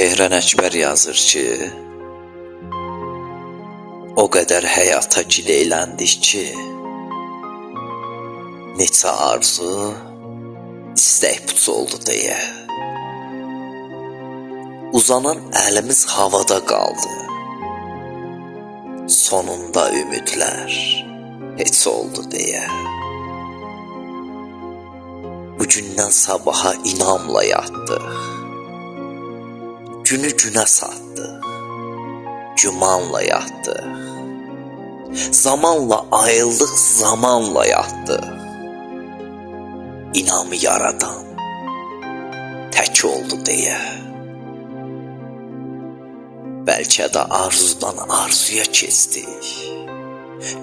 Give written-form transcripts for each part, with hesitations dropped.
Tehran Əkbər yazır ki, o qədər həyata gileyləndik ki, neçə arzu, istək puç oldu deyə. Uzanan əlimiz havada qaldı, sonunda ümidlər heç oldu deyə. Bugündən sabaha inamla yatdıq, günü günə satdıq, gümanla yatdıq. Zamanla ayıldıq, zamanla yatdıq. İnamı yaradan tək oldu deyə. Bəlkə də arzudan arzuya keçdik,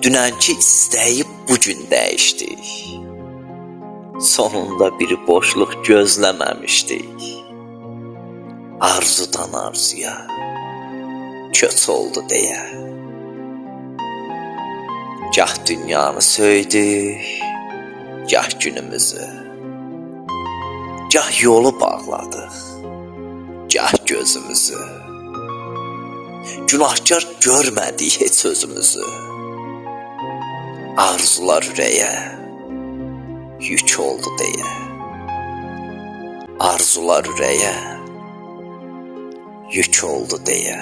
dünənki istəyi bugün dəyişdik. Sonunda bir boşluq gözləməmişdik, arzudan arzuya köç oldu deyə. Gah dünyanı söydük, gah günümüzü, gah yolu bağladıq, gah gözümüzü. Günahkar görmədik heç özümüzü. Arzular ürəyə yük oldu deyə. Arzular ürəyə yük oldu deyə.